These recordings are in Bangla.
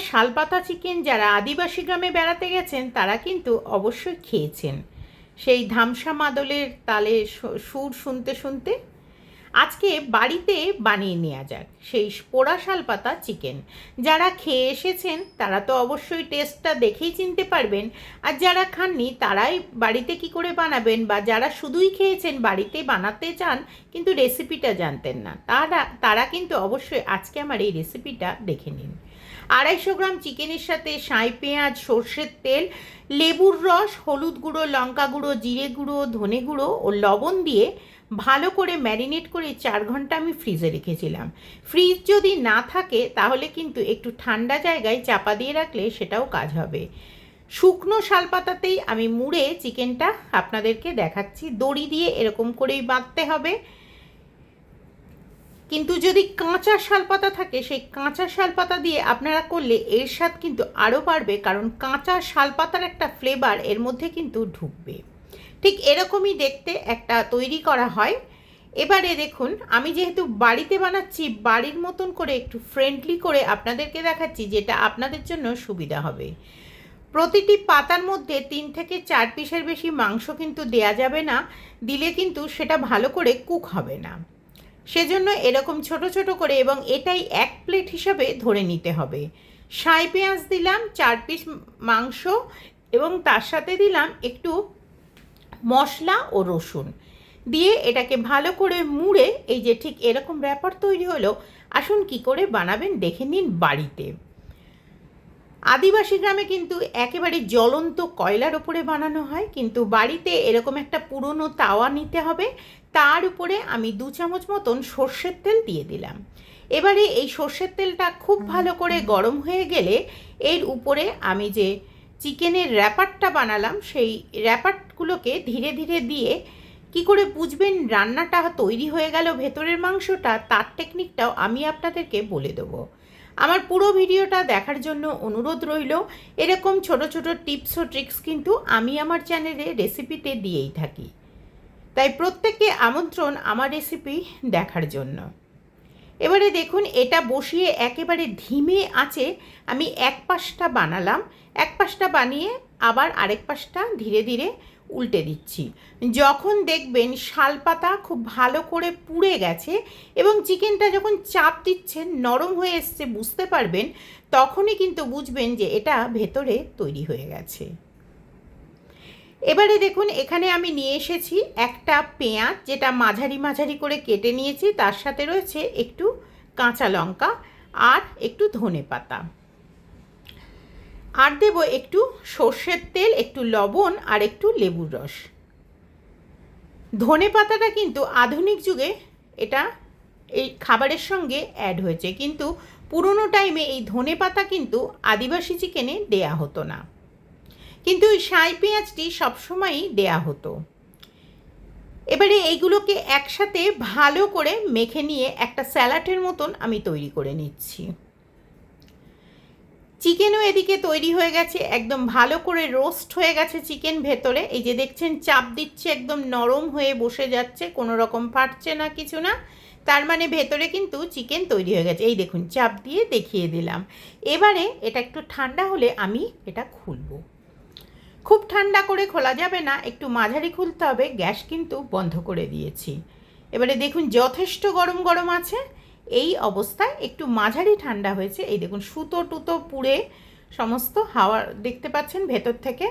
শালপাতা চিকেন যারা আদিবাসী গ্রামে বেড়াতে গেছেন তারা কিন্তু অবশ্যই খেয়েছেন, সেই ধামসা মাদলের তালে সুর শুনতে শুনতে। আজকে বাড়িতে বানিয়ে নেওয়া যাক সেই পোড়া শালপাতা চিকেন। যারা খেয়ে এসেছেন তারা তো অবশ্যই টেস্টটা দেখেই চিনতে পারবেন, আর যারা খাননি তারাই বাড়িতে কি করে বানাবেন, বা যারা শুধুই খেয়েছেন বাড়িতে বানাতে চান কিন্তু রেসিপিটা জানতেন না, তারা কিন্তু অবশ্যই আজকে আমার এই রেসিপিটা দেখে নিন। 250 গ্রাম চিকেনের সাথে সাঁই পেঁয়াজ, সর্ষের তেল, লেবুর রস, হলুদ গুঁড়ো, লঙ্কা গুঁড়ো, জিরে গুঁড়ো, ধনে গুঁড়ো ও লবণ দিয়ে ভালো করে ম্যারিনেট করে 4 ঘন্টা আমি ফ্রিজে রেখেছিলাম। ফ্রিজ যদি না থাকে তাহলে কিন্তু একটু ঠান্ডা জায়গায় চাপা দিয়ে রাখলে সেটাও কাজ হবে। শুকনো শালপাতাতেই আমি মুড়ে চিকেনটা আপনাদেরকে দেখাচ্ছি। দড়ি দিয়ে এরকম করেই বাঁধতে হবে, কিন্তু যদি কাঁচা শালপাতা থাকে সেই কাঁচা শালপাতা দিয়ে আপনারা করলে এর স্বাদ কিন্তু আরও বাড়বে, কারণ কাঁচা শালপাতার একটা ফ্লেভার এর মধ্যে কিন্তু ঢুকবে। ঠিক এরকমই দেখতে একটা তৈরি করা হয়। এবারে দেখুন, আমি যেহেতু বাড়িতে বানাচ্ছি, বাড়ির মতন করে একটু ফ্রেন্ডলি করে আপনাদেরকে দেখাচ্ছি, যেটা আপনাদের জন্য সুবিধা হবে। প্রতিটি পাতার মধ্যে 3 থেকে 4 পিসের বেশি মাংস কিন্তু দেয়া যাবে না, দিলে কিন্তু সেটা ভালো করে কুক হবে না। সেজন্য এরকম ছোট ছোট করে, এবং এটাই 1 প্লেট হিসাবে ধরে নিতে হবে। সাঁই পেঁয়াজ দিলাম 4 পিস মাংস, এবং তার সাথে দিলাম একটু মশলা ও রসুন দিয়ে এটাকে ভালো করে মুড়ে, এই যে ঠিক এরকম ব্যাপার তৈরি হলো। আসুন কি করে বানাবেন দেখে নিন বাড়িতে। আদিবাসী গ্রামে কিন্তু একেবারে জ্বলন্ত কয়লার ওপরে বানানো হয়, কিন্তু বাড়িতে এরকম একটা পুরনো তাওয়া নিতে হবে। তার উপরে আমি 2 চামচ মতন সর্ষের তেল দিয়ে দিলাম। এবারে এই সর্ষের তেলটা খুব ভালো করে গরম হয়ে গেলে এর উপরে আমি যে চিকেনের র্যাপারটা বানালাম সেই র্যাপারগুলোকে ধীরে ধীরে দিয়ে, কি করে বুঝবেন রান্নাটা তৈরি হয়ে গেল ভেতরের মাংসটা, তার টেকনিকটাও আমি আপনাদেরকে বলে দেবো। আমার পুরো ভিডিওটা দেখার জন্য অনুরোধ রইল। এরকম ছোট ছোট টিপস ও ট্রিক্স কিন্তু আমি আমার চ্যানেলে রেসিপিতে দিয়েই থাকি, তাই প্রত্যেককে আমন্ত্রণ আমার রেসিপি দেখার জন্য। এবারে দেখুন, এটা বসিয়ে একেবারে ধিমে আঁচে আমি এক পাশটা বানালাম, এক পাশটা বানিয়ে আবার আরেক পাশটা ধীরে ধীরে উল্টে দিচ্ছি। যখন দেখবেন শালপাতা খুব ভালো করে পুড়ে গেছে এবং চিকেনটা যখন চাপ দিচ্ছেন নরম হয়ে এসছে বুঝতে পারবেন, তখনই কিন্তু বুঝবেন যে এটা ভেতরে তৈরি হয়ে গেছে। এবারে দেখুন, এখানে আমি নিয়ে এসেছি একটা পেঁয়াজ, যেটা মাঝারি মাঝারি করে কেটে নিয়েছি, তার সাথে রয়েছে একটু কাঁচা লঙ্কা আর একটু ধনে পাতা, আর দেব একটু সর্ষের তেল, একটু লবণ আর একটু লেবুর রস। ধনে পাতাটা কিন্তু আধুনিক যুগে এটা এই খাবারের সঙ্গে অ্যাড হয়েছে, কিন্তু পুরনো টাইমে এই ধনে পাতা কিন্তু আদিবাসী চিকেনে দেয়া হতো না, কিন্তু ওই সাঁই পেঁয়াজটি সবসময়ই দেয়া হতো। এবারে এইগুলোকে একসাথে ভালো করে মেখে নিয়ে একটা স্যালাডের মতন আমি তৈরি করে নিচ্ছি। চিকেনও এদিকে তৈরি হয়ে গেছে, একদম ভালো করে রোস্ট হয়ে গেছে চিকেন ভেতরে। এই যে দেখছেন চাপ দিচ্ছে, একদম নরম হয়ে বসে যাচ্ছে, কোনো রকম ফাটছে না, কিছু না, তার মানে ভেতরে কিন্তু চিকেন তৈরি হয়ে গেছে। এই দেখুন, চাপ দিয়ে দেখিয়ে দিলাম। এবারে এটা একটু ঠান্ডা হলে আমি এটা খুলব। খুব ঠান্ডা করে খোলা যাবে না, একটু মাঝারি খুলতে হবে। গ্যাস কিন্তু বন্ধ করে দিয়েছি। এবারে দেখুন যথেষ্ট গরম গরম আছে, এই অবস্থায় একটু মাঝারি ঠান্ডা হয়েছে। এই দেখুন সুতো টুতো পুড়ে সমস্ত হাওয়া দেখতে পাচ্ছেন ভেতর থেকে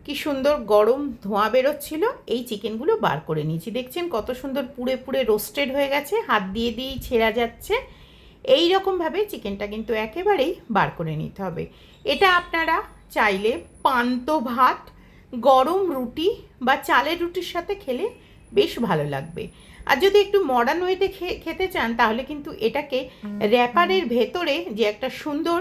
কি সুন্দর গরম ধোঁয়া বেরোচ্ছিল। এই চিকেনগুলো বার করে নিয়েছি, দেখছেন কত সুন্দর পুড়ে পুড়ে রোস্টেড হয়ে গেছে, হাত দিয়ে দিয়েই ছেঁড়া যাচ্ছে। এই রকমভাবে চিকেনটা কিন্তু একেবারেই বার করে নিতে হবে। এটা আপনারা চাইলে পান্তা ভাত, গরম রুটি বা চালের রুটির সাথে খেলে বেশ ভালো লাগবে। আর যদি একটু মডার্ন ওয়েতে খেতে চান তাহলে কিন্তু এটাকে র্যাপারের ভেতরে যে একটা সুন্দর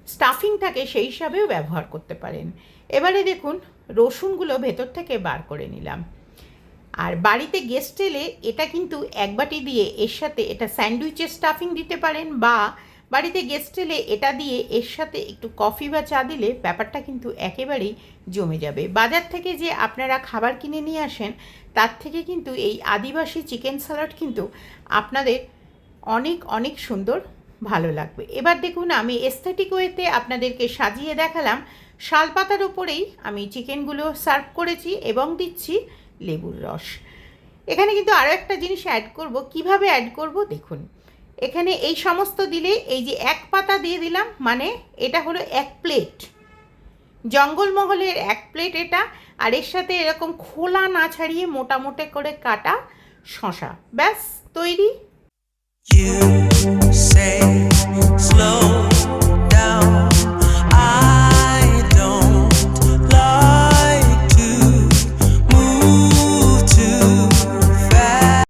স্টাফিং থাকে সেই হিসাবেও ব্যবহার করতে পারেন। এবারে দেখুন রসুনগুলো ভেতর থেকে বার করে নিলাম। আর বাড়িতে গেস্ট এলে এটা কিন্তু এক বাটি দিয়ে এর সাথে এটা স্যান্ডউইচের স্টাফিং দিতে পারেন, বা বাড়িতে গেস্ট এলে এটা দিয়ে এর সাথে একটু কফি বা চা দিলে ব্যাপারটা কিন্তু একেবারেই জমে যাবে। বাজার থেকে যে আপনারা খাবার কিনে নিয়ে আসেন তার থেকে কিন্তু এই আদিবাসী চিকেন স্যালাড কিন্তু আপনাদের অনেক অনেক সুন্দর ভালো লাগবে। এবার দেখুন আমি এস্থেটিক ওয়েতে আপনাদেরকে সাজিয়ে দেখালাম। শালপাতার ওপরেই আমি চিকেনগুলো সার্ভ করেছি এবং দিচ্ছি লেবুর রস। এখানে কিন্তু আরও একটা জিনিস অ্যাড করব। কিভাবে অ্যাড করব দেখুন, এখানে এই সমস্ত দিলে এই যে এক পাতা দিয়ে দিলাম, মানে এটা হলো 1 প্লেট, জঙ্গলমহলের 1 প্লেট এটা। আর এর সাথে এরকম খোলা না ছাড়িয়ে মোটা মোটা করে কাটা শশা, ব্যাস তৈরি।